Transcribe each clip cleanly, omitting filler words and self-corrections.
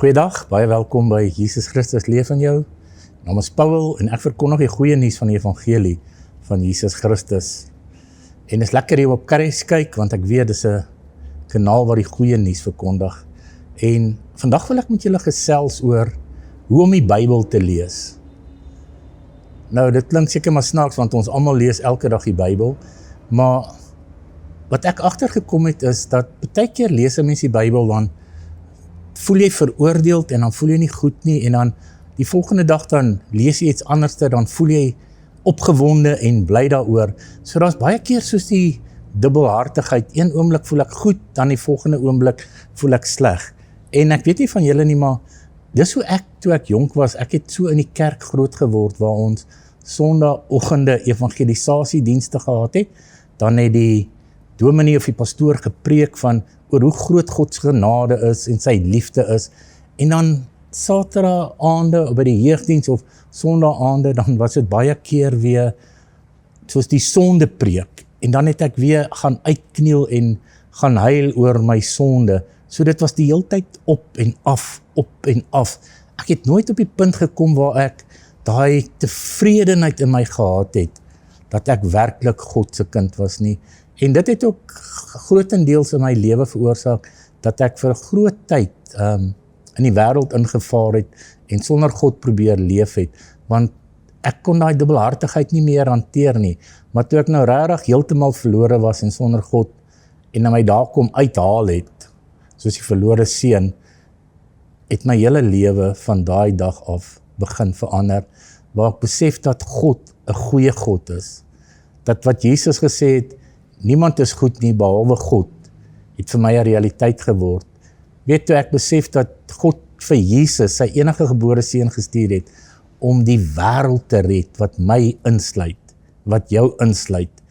Goeiedag, baie welkom by Jesus Christus Leef in Jou. My naam is Paul en ek verkondig die goeie nuus van die evangelie van Jesus Christus. En is lekker hier op Karies kyk, want ek weet dis 'n kanaal waar die goeie nuus verkondig. En vandag wil ek met julle gesels oor hoe om die Bybel te lees. Nou, dit klink seker maar snaaks, want ons almal lees elke dag die Bybel, maar wat ek agtergekom het is dat baie keer lees 'n mens die Bybel, dan voel jy veroordeeld en dan voel jy nie goed nie, en dan die volgende dag dan lees jy iets anders, dan voel jy opgewonde en bly daaroor. So daar's baie keer soos die dubbelhartigheid, een oomblik voel ek goed, dan die volgende oomblik voel ek sleg. En ek weet nie van julle nie, maar dis hoe ek, toe ek jonk was, ek het so in die kerk groot geword, waar ons sondagoggende evangelisasiedienste gehad het, dan het die dominee of die pastoor gepreek van oor hoe groot God se genade is en sy liefde is, en dan Saterdag aande by die jeugdiens of Sondag aande, dan was dit baie keer weer soos die sonde preek, en dan het ek weer gaan uitkniel en gaan huil oor my sonde. So dit was die hele tyd op en af. Ek het nooit op die punt gekom waar ek daai tevredenheid in my gehad het, dat ek werklik God se kind was nie. En dit het ook grootendeels in my lewe veroorsaak, dat ek vir 'n groot tyd in die wêreld ingevaar het, en sonder God probeer leef het, want ek kon daai dubbelhartigheid nie meer hanteer nie. Maar toe ek nou regtig heeltemal verlore was en sonder God, en na my daar kom uithaal het, soos die verlore seun, het my hele lewe van daai dag af begin verander, waar ek besef dat God 'n goeie God is. Dat wat Jesus gesê het, niemand is goed nie behalwe God, het vir my 'n realiteit geword. Weet, toe ek besef dat God vir Jesus sy enige gebore seun gestuur het, om die wêreld te red, wat my insluit, wat jou insluit,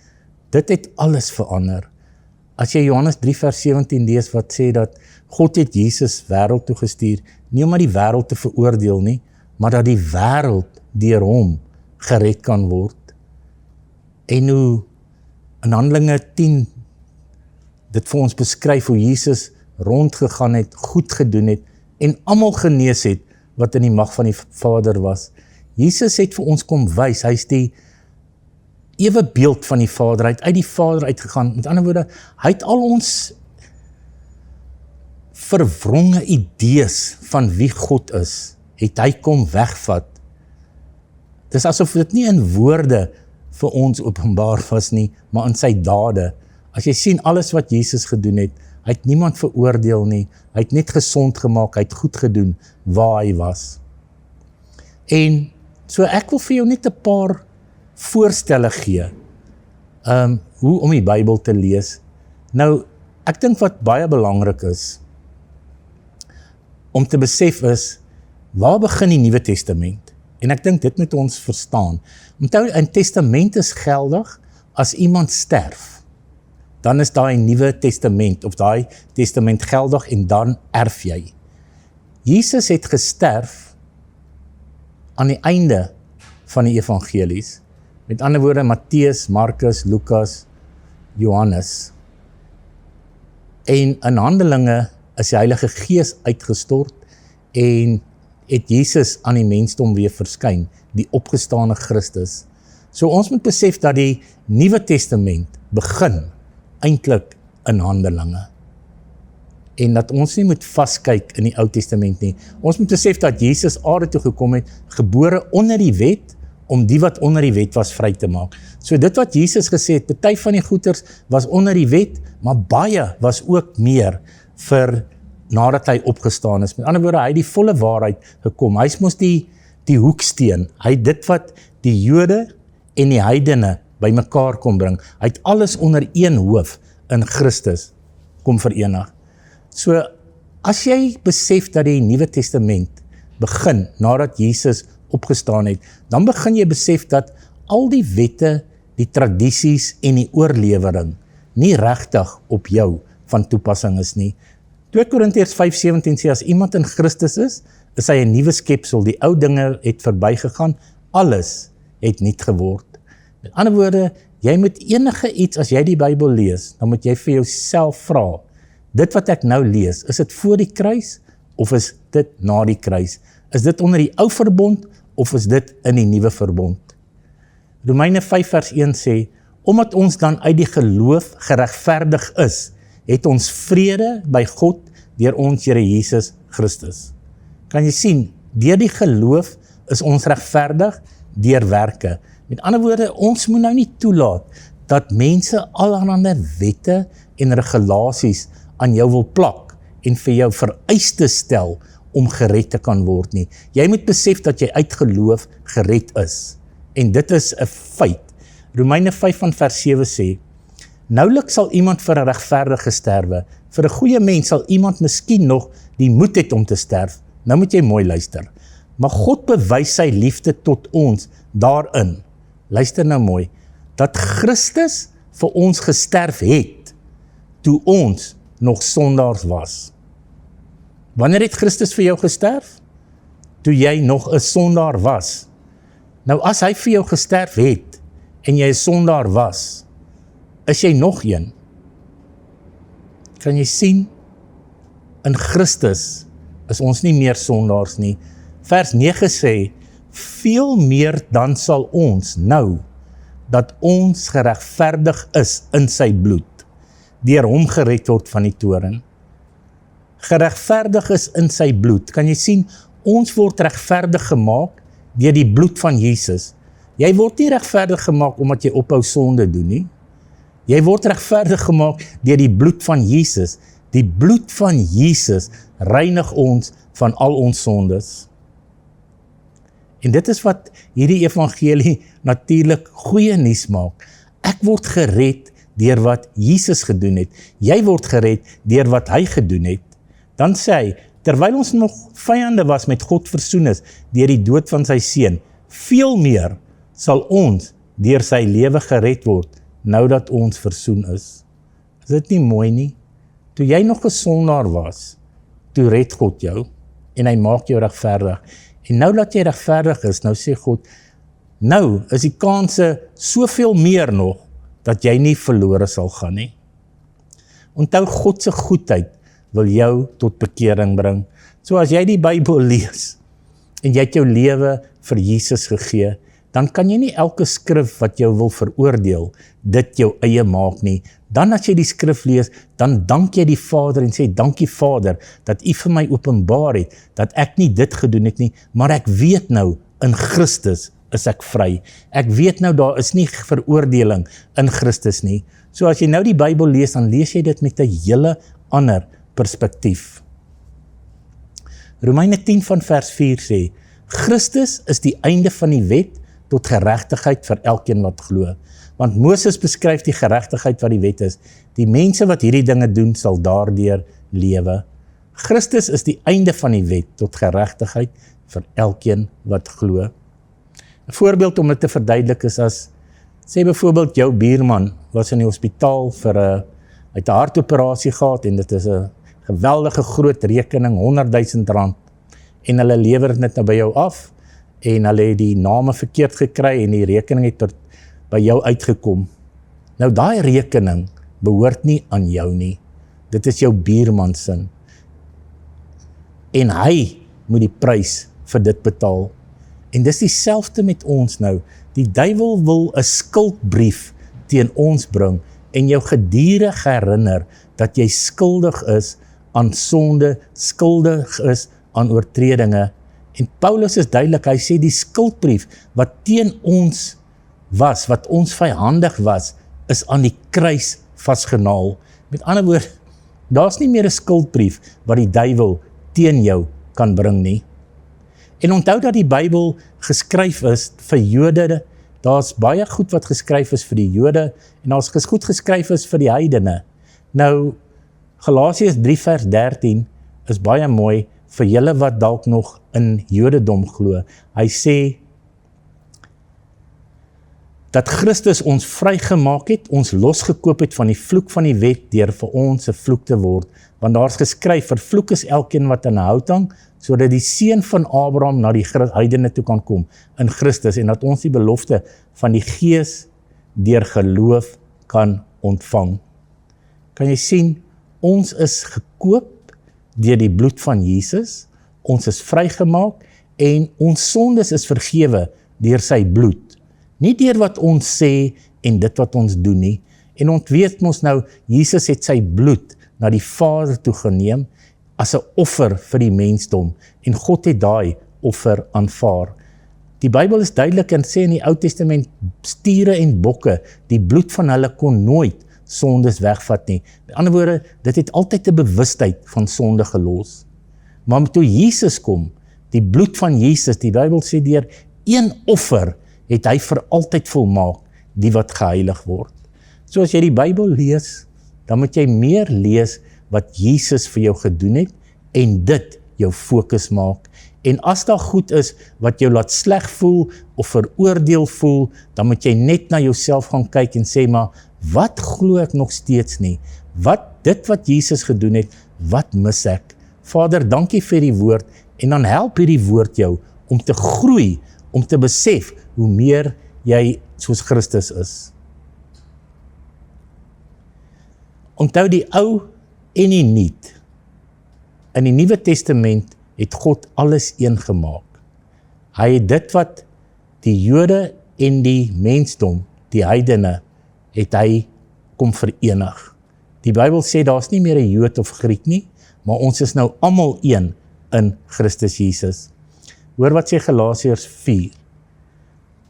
dit het alles verander. As jy Johannes 3 vers 17 lees, wat sê dat God het Jesus wêreld toe gestuur, nie om die wêreld te veroordeel nie, maar dat die wêreld deur hom gered kan word. En hoe in Handelinge 10 dit vir ons beskryf hoe Jesus rondgegaan het, goed gedoen het, en almal genees het, wat in die mag van die Vader was. Jesus het vir ons kom wys, hy is die ewe beeld van die Vader, hy het uit die Vader uitgegaan. Met ander woorde, hy het al ons verwronge idees van wie God is, het hy kom wegvat. Dis asof dit nie in woorde vir ons openbaar was nie, maar in sy dade. As jy sien alles wat Jesus gedoen het, hy het niemand veroordeel nie, hy het net gesond gemaak, hy het goed gedoen waar hy was. En so ek wil vir jou net 'n paar voorstelle gee, hoe om die Bybel te lees. Nou, ek dink wat baie belangrik is, om te besef is, waar begin die Nuwe Testament? En ek dink dit moet ons verstaan. Onthou, 'n testament is geldig as iemand sterf. Dan is daai Nuwe Testament, of daai testament geldig, en dan erf jy. Jesus het gesterf aan die einde van die evangelies. Met ander woorde, Matteus, Markus, Lukas, Johannes. En in Handelinge is die Heilige Gees uitgestort, en het Jesus aan die mensdom weer verskyn, die opgestane Christus. So ons moet besef dat die Nuwe Testament begin eintlik in Handelinge. En dat ons nie moet vaskyk in die Ou Testament nie. Ons moet besef dat Jesus aarde toe gekom het, gebore onder die wet, om die wat onder die wet was vry te maak. So dit wat Jesus gesê het, party van die goeters was onder die wet, maar baie was ook meer vir nadat hy opgestaan is. Met ander woorde, hy het die volle waarheid gekom. Hy mos die hoeksteen. Hy het dit wat die Jode en die heidene by mekaar kom bring. Hy het alles onder een hoof in Christus kom verenig. So, as jy besef dat die Nuwe Testament begin nadat Jesus opgestaan het, dan begin jy besef dat al die wette, die tradisies en die oorlewering nie regtig op jou van toepassing is nie. 2 Korintiërs 5:17 sê, as iemand in Christus is hy 'n nuwe skepsel, die ou dinge het verbygegaan, alles het nuut geword. Met ander woorde, jy moet enige iets, as jy die Bybel lees, dan moet jy vir jouself vra, dit wat ek nou lees, is dit voor die kruis, of is dit na die kruis? Is dit onder die ou verbond of is dit in die nuwe verbond? Romeine 5 vers 1 sê, omdat ons dan uit die geloof geregverdig is, het ons vrede by God deur ons Here Jesus Christus. Kan jy sien, deur die geloof is ons regverdig deur werke. Met ander woorde, ons moet nou nie toelaat dat mense allerhande wette en regulasies aan jou wil plak en vir jou vereistes stel om gered te kan word nie. Jy moet besef dat jy uit geloof gered is. En dit is 'n feit. Romeine 5 van vers 7 sê, nouliks sal iemand vir 'n regverdige sterwe. Vir 'n goeie mens sal iemand miskien nog die moed het om te sterf. Nou moet jy mooi luister. Maar God bewys sy liefde tot ons daarin. Luister nou mooi. Dat Christus vir ons gesterf het, toe ons nog sondaars was. Wanneer het Christus vir jou gesterf? Toe jy nog 'n sondaar was. Nou as hy vir jou gesterf het, en jy 'n sondaar was, is jy nog een? Kan jy sien? In Christus is ons nie meer sondaars nie. Vers 9 sê, veel meer dan sal ons nou, dat ons geregverdig is in sy bloed, deur hom gered word van die toorn. Geregverdig is in sy bloed. Kan jy sien, ons word regverdig gemaak deur die bloed van Jesus. Jy word nie regverdig gemaak omdat jy ophou sonde doen nie. Jy word regverdig gemaak deur die bloed van Jesus. Die bloed van Jesus reinig ons van al ons sondes. En dit is wat hierdie evangelie natuurlik goeie nuus maak. Ek word gered deur wat Jesus gedoen het. Jy word gered deur wat hy gedoen het. Dan sê hy, terwyl ons nog vyande was met God versoen is, deur die dood van sy seun, veel meer sal ons deur sy lewe gered word, nou dat ons versoen is. Is dit nie mooi nie? Toe jy nog 'n sondaar was, toe red God jou, en hy maak jou regverdig. En nou dat jy regverdig is, nou sê God, nou is die kanse soveel meer nog, dat jy nie verlore sal gaan nie. Onthou, God se goedheid wil jou tot bekering bring. So as jy die Bybel lees, en jy het jou lewe vir Jesus gegee, dan kan jy nie elke skrif wat jou wil veroordeel, dit jou eie maak nie. Dan as jy die skrif lees, dan dank jy die Vader en sê, dankie Vader, dat U vir my openbaar het, dat ek nie dit gedoen het nie, maar ek weet nou, in Christus is ek vry. Ek weet nou, daar is nie veroordeling in Christus nie. So as jy nou die Bybel lees, dan lees jy dit met 'n hele ander perspektief. Romeine 10 van vers 4 sê, Christus is die einde van die wet tot geregtigheid vir elkeen wat glo. Want Moses beskryf die geregtigheid wat die wet is. Die mense wat hierdie dinge doen, sal daardeur lewe. Christus is die einde van die wet tot geregtigheid vir elkeen wat glo. 'n Voorbeeld om dit te verduidelik is as, sê byvoorbeeld jou buurman was in die hospitaal vir hy het 'n hartoperasie gehad en dit is 'n geweldige groot rekening, R100,000, en hulle lewer dit nou by jou af, en hulle het die name verkeerd gekry, en die rekening het by jou uitgekom. Nou daai rekening behoort nie aan jou nie, dit is jou buurman se, en hy moet die prys vir dit betaal. En dis dieselfde met ons nou, die duiwel wil 'n skuldbrief teen ons bring, en jou gedurig herinner, dat jy skuldig is aan sonde, skuldig is aan oortredinge. En Paulus is duidelik, hy sê die skuldbrief wat teen ons was, wat ons vyhandig was, is aan die kruis vasgenaal. Met ander woorde, daar's nie meer 'n skuldbrief wat die duiwel teen jou kan bring nie. En onthou dat die Bybel geskryf is vir Jode, daar's baie goed wat geskryf is vir die Jode, en daar's goed geskryf is vir die heidene. Nou, Galasiërs 3 vers 13 is baie mooi vir julle wat dalk nog in Jodendom glo. Hy sê, dat Christus ons vrygemaak het, ons losgekoop het van die vloek van die wet, deur vir ons 'n vloek te word. Want daar is geskryf, vervloek is elkeen wat aan 'n hout hang, sodat die seun van Abraham na die heidene toe kan kom in Christus, en dat ons die belofte van die Gees deur geloof kan ontvang. Kan jy sien, ons is gekoop deur die bloed van Jesus, ons is vrygemaak en ons sondes is vergewe deur sy bloed. Nie deur wat ons sê en dit wat ons doen nie. En ons weet mos nou, Jesus het sy bloed na die Vader toe geneem as 'n offer vir die mensdom en God het daai offer aanvaar. Die Bybel is duidelik en sê in die Ou Testament, stiere en bokke, die bloed van hulle kon nooit sondes wegvat nie. Met ander woorde, dit het altyd 'n bewustheid van sonde gelos. Maar toe Jesus kom, die bloed van Jesus, die Bybel sê deur een offer, het hy vir altyd volmaak, die wat geheilig word. So as jy die Bybel lees, dan moet jy meer lees wat Jesus vir jou gedoen het, en dit jou fokus maak. En as daar goed is, wat jou laat sleg voel, of veroordeel voel, dan moet jy net na jouself gaan kyk en sê, maar, wat glo ek nog steeds nie? Dit wat Jesus gedoen het, wat mis ek? Vader, dankie vir die woord, en dan help hierdie woord jou, om te groei, om te besef, hoe meer jy soos Christus is. Onthou die ou en die nuut. In die Nuwe Testament het God alles een gemaak. Hy het dit wat die Jode en die mensdom, die heidene, het hy kom verenig. Die Bybel sê daar's nie meer 'n Jood of Griek nie, maar ons is nou almal een in Christus Jesus. Hoor wat sê Galasiërs 4.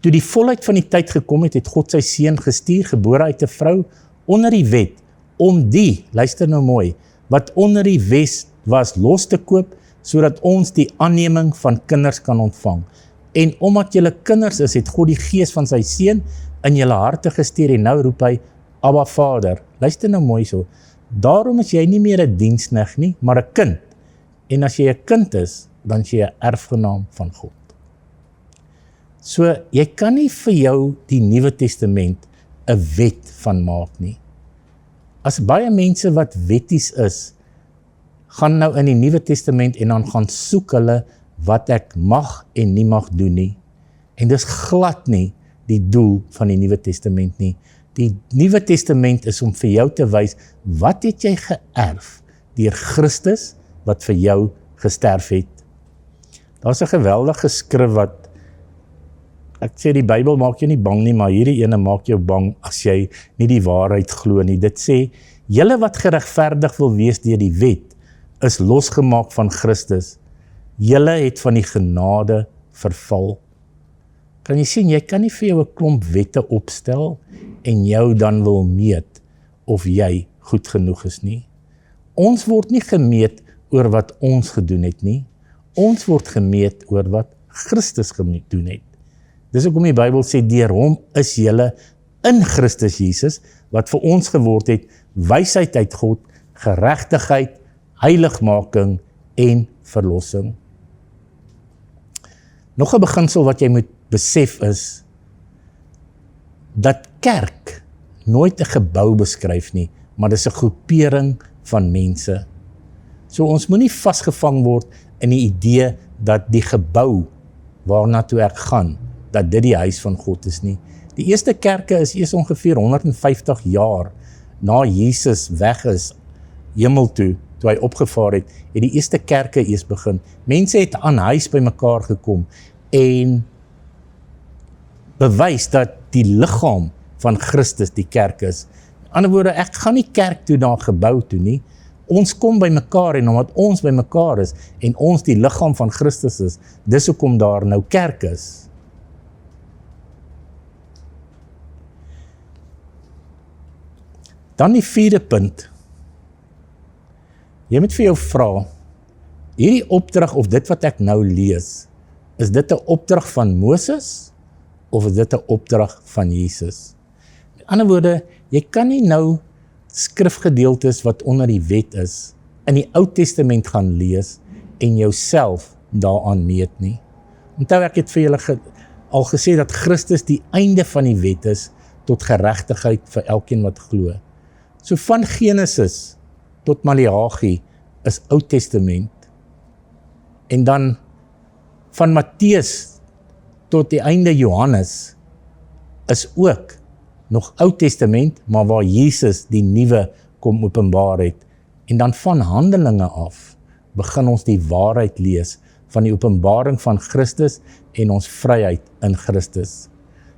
Toe die volheid van die tyd gekom het, het God sy seun gestuur, gebore uit 'n vrou, onder die wet, om die, luister nou mooi, wat onder die wet was los te koop, sodat ons die aanneming van kinders kan ontvang. En omdat julle kinders is, het God die gees van sy seun in julle harte gestuur, en nou roep hy, Abba Vader. Luister nou mooi so. Daarom is jy nie meer 'n diensknegt nie, maar 'n kind. En as jy 'n kind is, dan is jy 'n erfgenaam van God. So, jy kan nie vir jou die Nuwe Testament 'n wet van maak nie. As baie mense wat wetties is, gaan nou in die Nuwe Testament en dan gaan soek hulle wat ek mag en nie mag doen nie. En dis glad nie die doel van die Nuwe Testament nie. Die Nuwe Testament is om vir jou te wys, wat het jy geërf deur Christus wat vir jou gesterf het. Daar's 'n geweldige skrif wat, ek sê die Bybel maak jou nie bang nie, maar hierdie ene maak jou bang as jy nie die waarheid glo nie. Dit sê, julle wat geregverdig wil wees deur die wet, is losgemaak van Christus. Julle het van die genade verval. Kan jy sien, jy kan nie vir jou 'n klomp wette opstel en jou dan wil meet of jy goed genoeg is nie. Ons word nie gemeet oor wat ons gedoen het nie. Ons word gemeet oor wat Christus gedoen het. Dis hoekom die Bybel sê, deur hom is julle in Christus Jesus, wat vir ons geword het, wysheid uit God, geregtigheid, heiligmaking en verlossing. Nog 'n beginsel wat jy moet besef is, dat kerk nooit 'n gebou beskryf nie, maar dis 'n groepering van mense. So ons moenie vasgevang word in die idee dat die gebou waarna toe ek gaan, dat dit die huis van God is nie. Die eerste kerke is eers ongeveer 150 jaar na Jesus weg is, hemel toe hy opgevaar het die eerste kerke eers begin. Mense het aan huis by mekaar gekom en bewys dat die liggaam van Christus die kerk is. In ander woorde, ek gaan nie kerk toe na gebou toe nie. Ons kom by mekaar en omdat ons by mekaar is en ons die liggaam van Christus is, dis hoekom daar nou kerk is. Dan die 4de punt. Jy moet vir jou vra, hierdie opdrag of dit wat ek nou lees, is dit 'n opdrag van Moses of is dit 'n opdrag van Jesus? Met ander woorde, jy kan nie nou skrifgedeeltes wat onder die wet is, in die Ou Testament gaan lees en jouself daaraan meet nie. Onthou, ek het vir julle al gesê dat Christus die einde van die wet is tot geregtigheid vir elkeen wat glo. So van Genesis tot Maleagi is Ou Testament. En dan van Matteus tot die einde Johannes is ook nog Ou Testament, maar waar Jesus die nuwe kom openbaar het. En dan van Handelinge af begin ons die waarheid lees van die openbaring van Christus en ons vryheid in Christus.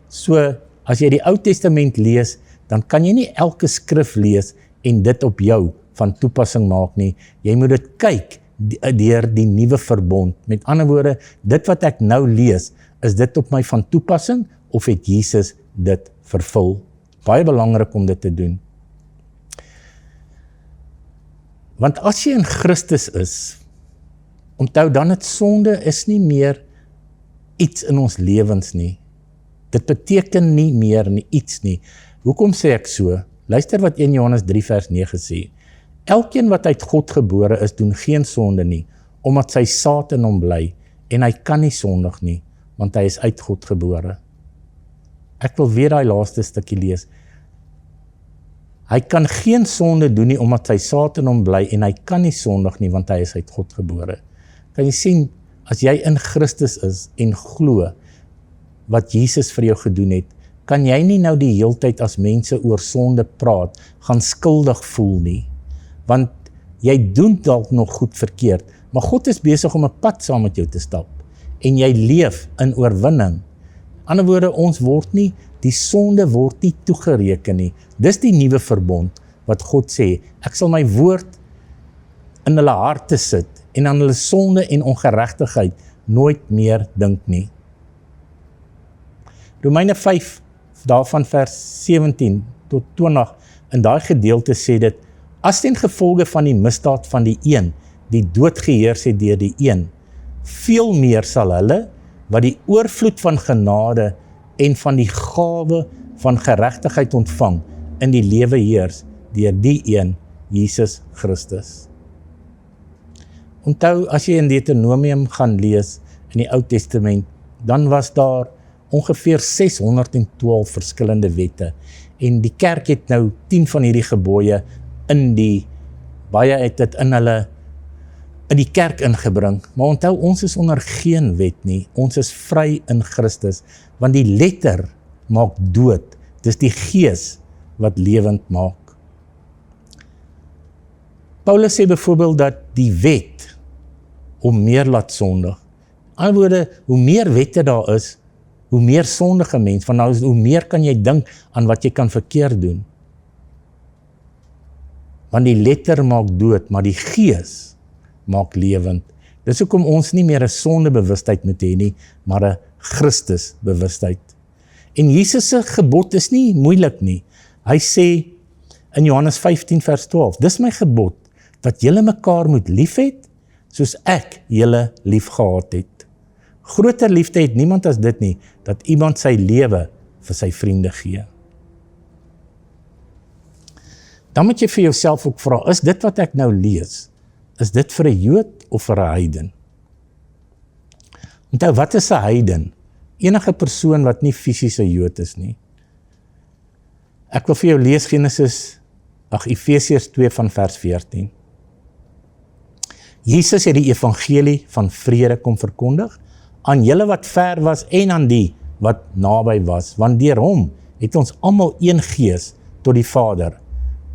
So, as jy die Ou Testament lees, dan kan jy nie elke skrif lees en dit op jou van toepassing maak nie. Jy moet dit kyk deur die nuwe verbond. Met ander woorde, dit wat ek nou lees, is dit op my van toepassing of het Jesus dit vervul? Baie belangrik om dit te doen. Want as jy in Christus is, onthou dan het sonde is nie meer iets in ons lewens nie. Dit beteken nie meer nie iets nie. Hoekom sê ek so? Luister wat 1 Johannes 3 vers 9 sê. Elkeen wat uit God gebore is, doen geen sonde nie, omdat sy saad in hom bly, en hy kan nie sondig nie, want hy is uit God gebore. Ek wil weer daai laaste stukkie lees. Hy kan geen sonde doen nie, omdat sy saad in hom bly, en hy kan nie sondig nie, want hy is uit God gebore. Kan jy sien, as jy in Christus is, en glo, wat Jesus vir jou gedoen het, kan jy nie nou die heeltyd as mense oor sonde praat, gaan skuldig voel nie. Want jy doen dalk nog goed verkeerd, maar God is besig om 'n pad saam met jou te stap, en jy leef in oorwinning. Ander woorde, ons word nie, die sonde word nie toegereken nie. Dis die nuwe verbond, wat God sê, ek sal my woord in hulle harte sit, en aan hulle sonde en ongeregtigheid nooit meer dink nie. Romeine 5, daarvan vers 17 tot 20, in daai gedeelte sê dit, as ten gevolge van die misdaad van die een, die dood geheers het deur die een, veel meer sal hulle, wat die oorvloed van genade en van die gawe van geregtigheid ontvang, in die lewe heers, deur die een, Jesus Christus. Onthou, as jy in Deuteronomium gaan lees, in die Ou Testament, dan was daar ongeveer 612 verskillende wette, en die kerk het nou 10 van hierdie gebooie baie het dit in die kerk ingebring, maar onthou, ons is onder geen wet nie, ons is vry in Christus, want die letter maak dood, dis die gees wat lewend maak. Paulus sê byvoorbeeld dat die wet om meer laat sondig. In ander woorde, hoe meer wette daar is, hoe meer sondige mens, van nou is, hoe meer kan jy dink aan wat jy kan verkeerd doen. Want die letter maak dood, maar die gees maak lewend. Dis hoekom ons nie meer 'n sondebewustheid moet hê nie, maar 'n Christusbewustheid. En Jesus se gebod is nie moeilik nie. Hy sê in Johannes 15 vers 12, dis my gebod, dat julle mekaar moet lief het, soos ek julle lief gehad het. Groter liefde het niemand as dit nie, dat iemand sy lewe vir sy vriende gee. Dan moet jy vir jouself ook vra, is dit wat ek nou lees, is dit vir 'n Jood of vir 'n heiden? Onthou, wat is 'n heiden? Enige persoon wat nie fisies 'n Jood is nie. Ek wil vir jou lees Efesiërs 2 van vers 14. Jesus het die evangelie van vrede kom verkondig, aan julle wat ver was en aan die wat naby was, want deur hom het ons almal een gees tot die Vader.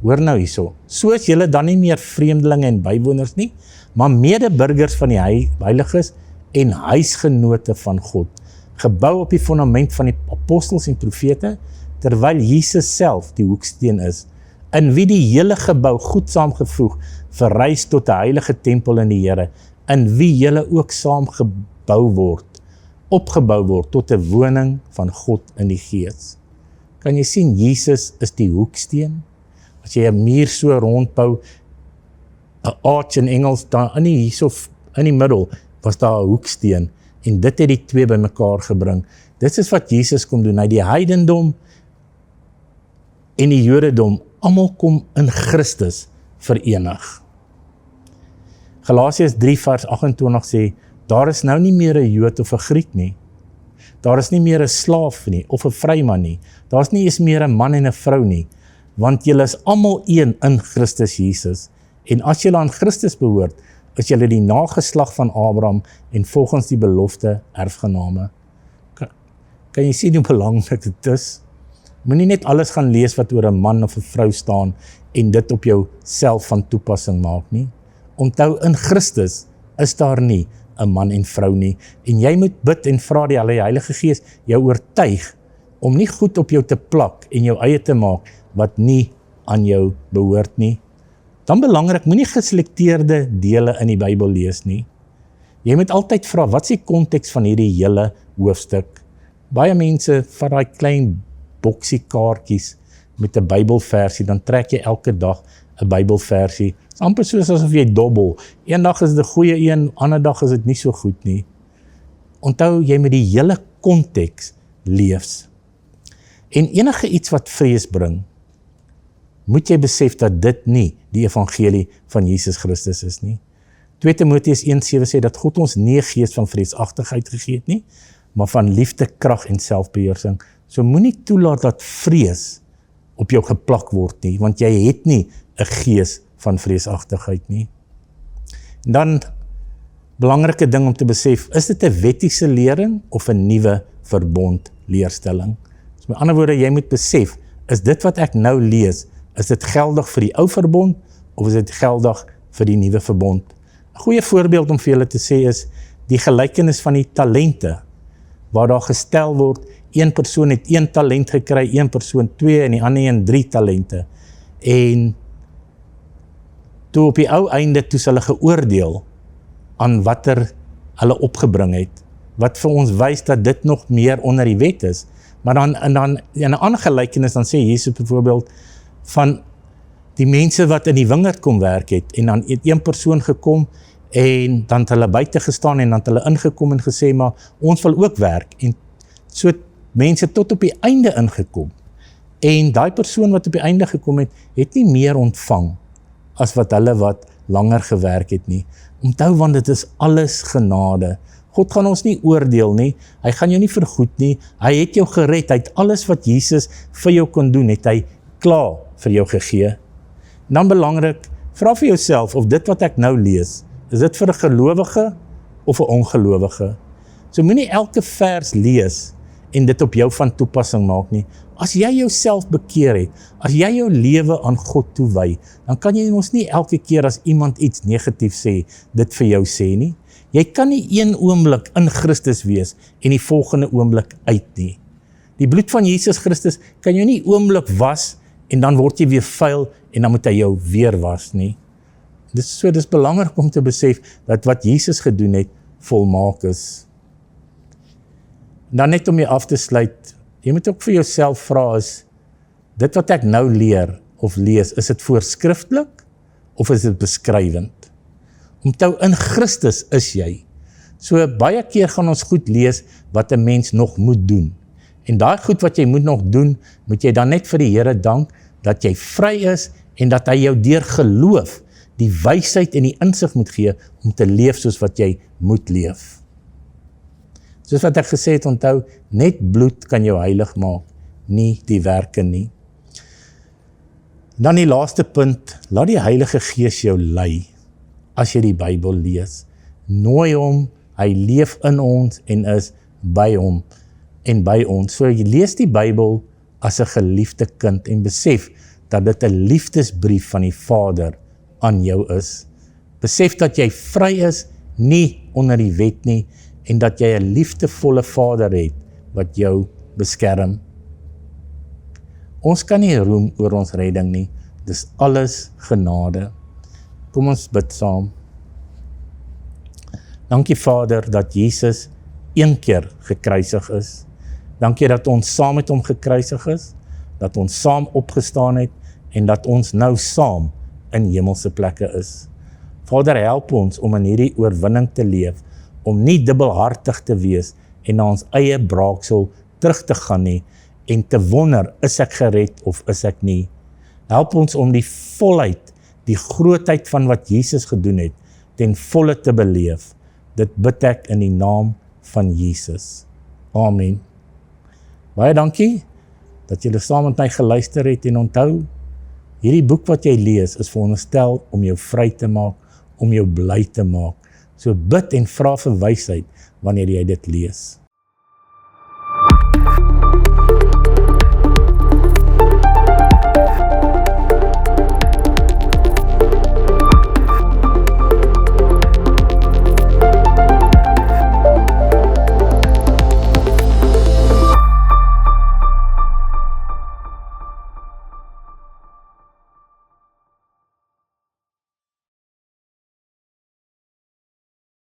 Hoor nou hierso, so is julle dan nie meer vreemdelinge en bywoners nie, maar medeburgers van die heiliges en huisgenote van God, gebou op die fundament van die apostels en profete, terwyl Jesus self die hoeksteen is, in wie die hele gebou goed saamgevoeg, verrys tot 'n heilige tempel in die Here, in wie julle ook saam opgebou word tot 'n woning van God in die Gees. Kan jy sien, Jesus is die hoeksteen? As jy 'n muur so rondbou, 'n arch in Engels, daar in die middel was daar 'n hoeksteen, en dit het die twee bymekaar gebring. Dit is wat Jesus kom doen, hy die heidendom en die Jodendom, almal kom in Christus verenig. Galasiërs 3 vers 28 sê, daar is nou nie meer 'n Jood of 'n Griek nie. Daar is nie meer 'n slaaf nie, of 'n vryman nie. Daar is nie eens meer 'n man en 'n vrou nie, want julle is almal een in Christus Jesus. En as julle aan Christus behoort, is julle die nageslag van Abraham en volgens die belofte erfgename. Kan jy sien hoe belangrik dit is? Moenie net alles gaan lees wat oor 'n man of 'n vrou staan en dit op jou self van toepassing maak nie. Onthou, in Christus is daar nie 'n man en vrou nie. En jy moet bid en vra die Heilige Gees jou oortuig om nie goed op jou te plak en jou eie te maak wat nie aan jou behoort nie. Dan belangrik, moenie geselekteerde dele in die Bybel lees nie. Jy moet altyd vra, wat is die konteks van hierdie hele hoofstuk? Baie mense vat daai klein boksie kaartjies met 'n Bybelversie, dan trek jy elke dag 'n Bybelversie. Dit is amper soos asof jy dobbel. Eendag is dit 'n goeie een, ander dag is dit nie so goed nie. Onthou, jy moet die hele konteks lees. En enige iets wat vrees bring, moet jy besef dat dit nie die evangelie van Jesus Christus is nie. 2 Timoteus 1:7 sê dat God ons nie 'n gees van vreesagtigheid gegee het nie, maar van liefde, krag en selfbeheersing. So moenie toelaat dat vrees op jou geplak word nie, want jy het nie 'n gees van vreesagtigheid nie. En dan, belangrike ding om te besef, is dit 'n wettiese lering of 'n nuwe verbond leerstelling? So met ander woorde, jy moet besef, is dit wat ek nou lees, is dit geldig vir die ou verbond, of is dit geldig vir die nuwe verbond? 'n Goeie voorbeeld om vir julle te sê is, die gelykenis van die talente, waar daar gestel word, een persoon het 1 talent gekry, een persoon 2 en die ander een 3 talente. En toe op die ou einde, toe hulle geoordeel aan watter hulle opgebring het, wat vir ons wys dat dit nog meer onder die wet is. Maar dan in 'n ander gelykenis, dan sê Jesus byvoorbeeld van die mense wat in die wingerd kom werk het, en dan het een persoon gekom, en dan het hulle buite gestaan, en dan het hulle ingekom en gesê, maar ons wil ook werk, en so het mense tot op die einde ingekom, en daai persoon wat op die einde gekom het, het nie meer ontvang, as wat hulle wat langer gewerk het nie. Onthou, want dit is alles genade. God gaan ons nie oordeel nie, hy gaan jou nie vergoed nie, hy het jou gered, hy het alles wat Jesus vir jou kon doen, het hy klaar vir jou gegee. En dan belangrik, vra vir jouself of dit wat ek nou lees, is dit vir 'n gelowige of 'n ongelowige? So moenie elke vers lees en dit op jou van toepassing maak nie. As jy jouself bekeer het, as jy jou lewe aan God toewy, dan kan jy ons nie elke keer as iemand iets negatief sê, dit vir jou sê nie. Jy kan nie een oomblik in Christus wees en die volgende oomblik uit nie. Die bloed van Jesus Christus kan jou nie oomblik was en dan word jy weer vuil en dan moet hy jou weer was nie. Dis belangrik om te besef dat wat Jesus gedoen het, volmaak is. Dan net om jy af te sluit, jy moet ook vir jouself vra is, dit wat ek nou leer of lees, is dit voorskriftelik of is dit beskrywend? Onthou, in Christus is jy. So baie keer gaan ons goed lees wat 'n mens nog moet doen. En daai goed wat jy moet nog doen, moet jy dan net vir die Here dank, dat jy vry is en dat hy jou deur geloof die wysheid en die insig moet gee om te leef soos wat jy moet leef. Soos wat ek gesê het, onthou, net bloed kan jou heilig maak, nie die werke nie. Dan die laaste punt, laat die Heilige Gees jou lei as jy die Bybel lees. Nooi hom, hy leef in ons en is by hom en by ons. So jy lees die Bybel as 'n geliefde kind en besef dat dit 'n liefdesbrief van die Vader aan jou is. Besef dat jy vry is, nie onder die wet nie, en dat jy 'n liefdevolle Vader het wat jou beskerm. Ons kan nie roem oor ons redding nie, dis alles genade. Kom ons bid saam. Dankie Vader dat Jesus een keer gekruisig is. Dankie dat ons saam met hom gekruisig is, dat ons saam opgestaan het en dat ons nou saam in hemelse plekke is. Vader, help ons om in hierdie oorwinning te leef, om nie dubbelhartig te wees en na ons eie braaksel terug te gaan nie en te wonder, is ek gered of is ek nie? Help ons om die volheid, die grootheid van wat Jesus gedoen het, ten volle te beleef. Dit bid ek in die naam van Jesus. Amen. Baie dankie dat julle saam met my geluister het en onthou, hierdie boek wat jy lees is veronderstel om jou vry te maak, om jou bly te maak. So bid en vra vir wysheid wanneer jy dit lees.